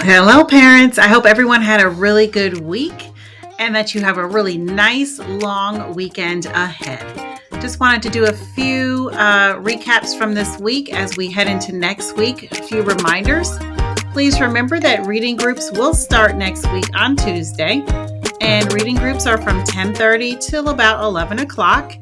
Hello, parents. I hope everyone had a really good week and that you have a really nice long weekend ahead. Just wanted to do a few recaps from this week as we head into next week. A few reminders. Please remember that reading groups will start next week on Tuesday, and reading groups are from 10:30 till about 11 o'clock.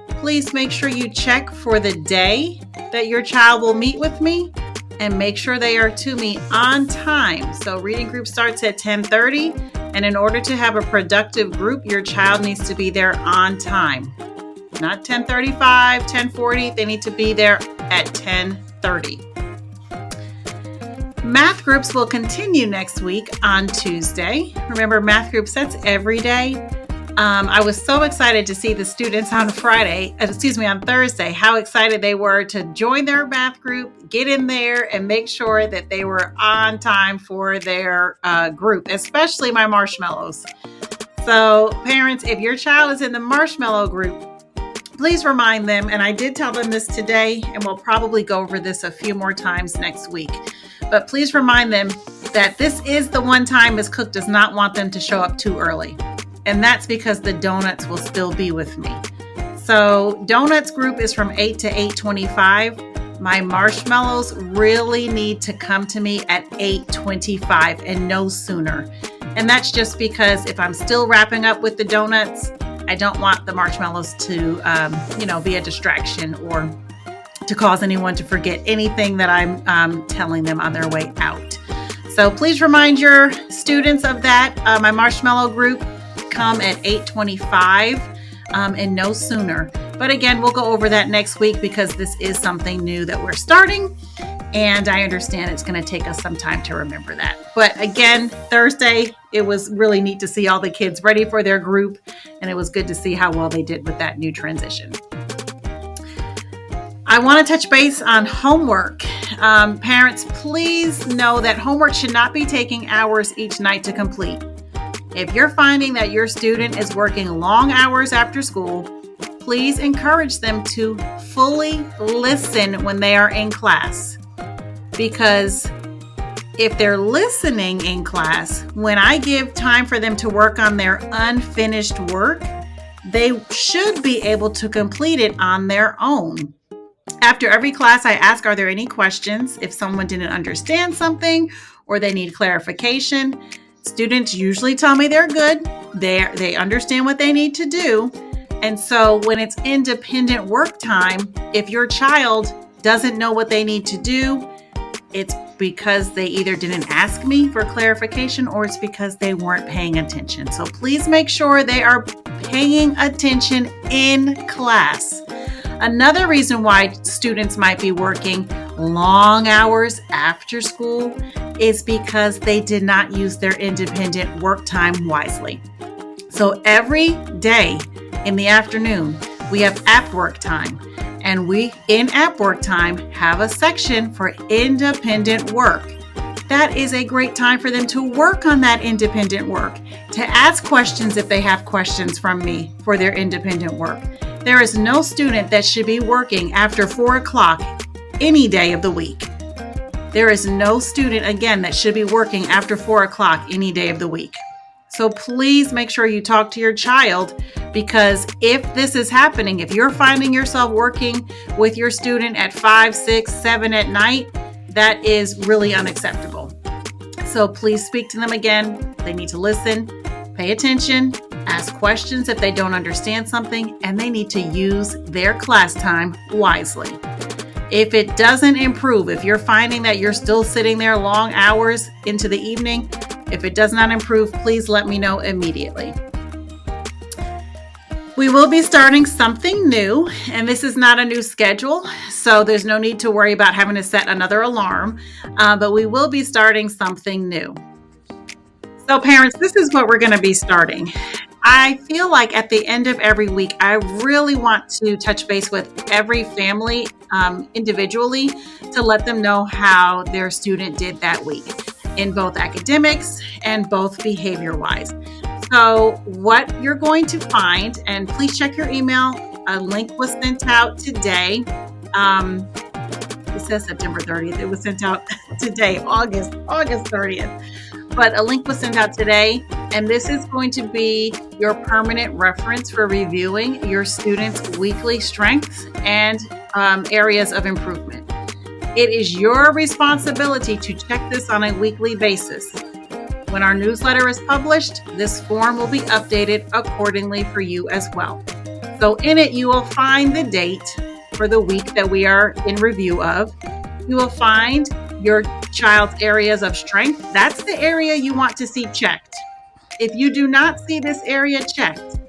Please make sure you check for the day that your child will meet with me and make sure they are to me on time. So reading group starts at 10:30, and in order to have a productive group, your child needs to be there on time. Not 10:35, 10:40, they need to be there at 10:30. Math groups will continue next week on Tuesday. Remember, math groups, that's every day. I was so excited to see the students on Thursday, how excited they were to join their math group, get in there and make sure that they were on time for their group, especially my marshmallows. So parents, if your child is in the marshmallow group, please remind them, and I did tell them this today, and we'll probably go over this a few more times next week, but please remind them that this is the one time Ms. Cook does not want them to show up too early. And that's because the donuts will still be with me. So donuts group is from 8 to 8:25. My marshmallows really need to come to me at 8:25 and no sooner. And that's just because if I'm still wrapping up with the donuts, I don't want the marshmallows to, be a distraction or to cause anyone to forget anything that I'm telling them on their way out. So please remind your students of that. My marshmallow group come at 8:25 and no sooner. But again, we'll go over that next week because this is something new that we're starting. And I understand it's going to take us some time to remember that. But again, Thursday, it was really neat to see all the kids ready for their group. And it was good to see how well they did with that new transition. I want to touch base on homework. Parents, please know that homework should not be taking hours each night to complete. If you're finding that your student is working long hours after school, please encourage them to fully listen when they are in class. Because if they're listening in class, when I give time for them to work on their unfinished work, they should be able to complete it on their own. After every class, I ask, are there any questions? If someone didn't understand something or they need clarification, students usually tell me they're good. They understand what they need to do. And so when it's independent work time, if your child doesn't know what they need to do, it's because they either didn't ask me for clarification or it's because they weren't paying attention. So please make sure they are paying attention in class. Another reason why students might be working long hours after school is because they did not use their independent work time wisely. So every day in the afternoon, we have app work time, and we in app work time have a section for independent work. That is a great time for them to work on that independent work, to ask questions if they have questions from me for their independent work. There is no student that should be working after 4 o'clock any day of the week. There is no student, again, that should be working after 4 o'clock any day of the week. So please make sure you talk to your child, because if this is happening, if you're finding yourself working with your student at 5, 6, 7 at night, that is really unacceptable. So please speak to them again. They need to listen, pay attention, ask questions if they don't understand something, and they need to use their class time wisely. If it doesn't improve, if you're finding that you're still sitting there long hours into the evening, if it does not improve, please let me know immediately. We will be starting something new, and this is not a new schedule, so there's no need to worry about having to set another alarm, but we will be starting something new. So parents, this is what we're going to be starting. I feel like at the end of every week, I really want to touch base with every family individually to let them know how their student did that week in both academics and both behavior-wise. So what you're going to find, and please check your email, a link was sent out today. The says September 30th. It was sent out today, August 30th. But a link was sent out today, and this is going to be your permanent reference for reviewing your students' weekly strengths and areas of improvement. It is your responsibility to check this on a weekly basis. When our newsletter is published, this form will be updated accordingly for you as well. So in it, you will find the date for the week that we are in review of. You will find your child's areas of strength. That's the area you want to see checked. If you do not see this area checked,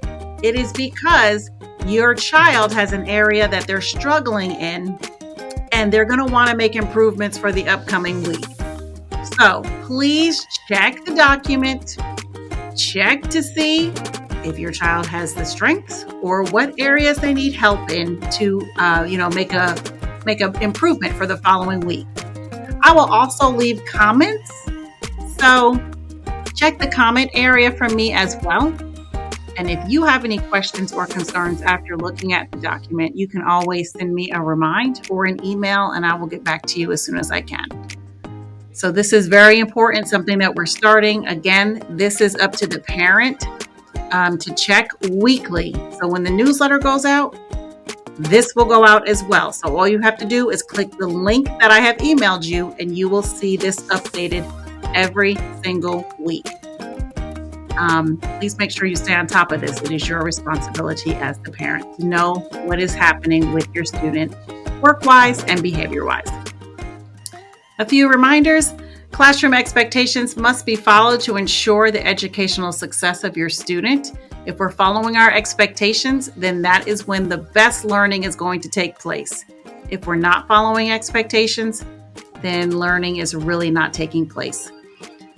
it is because your child has an area that they're struggling in, and they're going to want to make improvements for the upcoming week. So please check the document, check to see if your child has the strengths or what areas they need help in to, make a improvement for the following week. I will also leave comments, so check the comment area for me as well. And if you have any questions or concerns after looking at the document, you can always send me a remind or an email, and I will get back to you as soon as I can. So this is very important, something that we're starting. Again, this is up to the parent to check weekly. So when the newsletter goes out, this will go out as well. So all you have to do is click the link that I have emailed you, and you will see this updated every single week. Please make sure you stay on top of this. It is your responsibility as the parent to know what is happening with your student work-wise and behavior-wise. A few reminders. Classroom expectations must be followed to ensure the educational success of your student. If we're following our expectations, then that is when the best learning is going to take place. If we're not following expectations, then learning is really not taking place.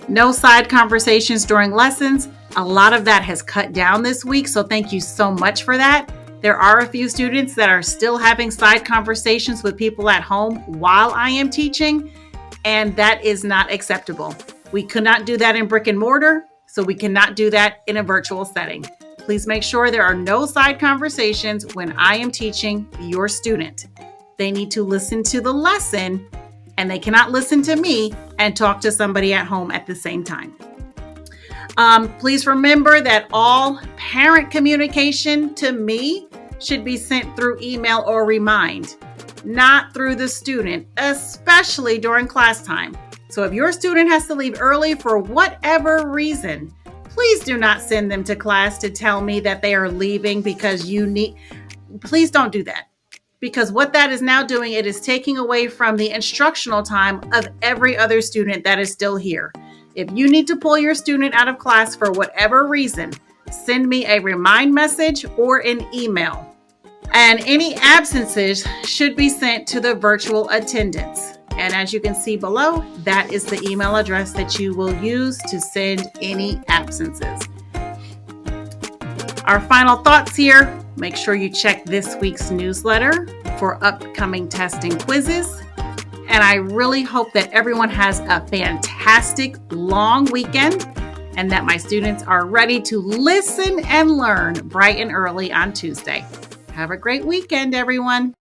No side conversations during lessons. A lot of that has cut down this week, so thank you so much for that. There are a few students that are still having side conversations with people at home while I am teaching, and that is not acceptable. We could not do that in brick and mortar, so we cannot do that in a virtual setting. Please make sure there are no side conversations when I am teaching your student. They need to listen to the lesson, and they cannot listen to me and talk to somebody at home at the same time. Please remember that all parent communication to me should be sent through email or remind, not through the student, especially during class time. So if your student has to leave early for whatever reason, please do not send them to class to tell me that they are leaving because please don't do that. Because what that is now doing, it is taking away from the instructional time of every other student that is still here. If you need to pull your student out of class for whatever reason, send me a remind message or an email. And any absences should be sent to the virtual attendance. And as you can see below, that is the email address that you will use to send any absences. Our final thoughts here. Make sure you check this week's newsletter for upcoming testing quizzes. And I really hope that everyone has a fantastic long weekend and that my students are ready to listen and learn bright and early on Tuesday. Have a great weekend, everyone.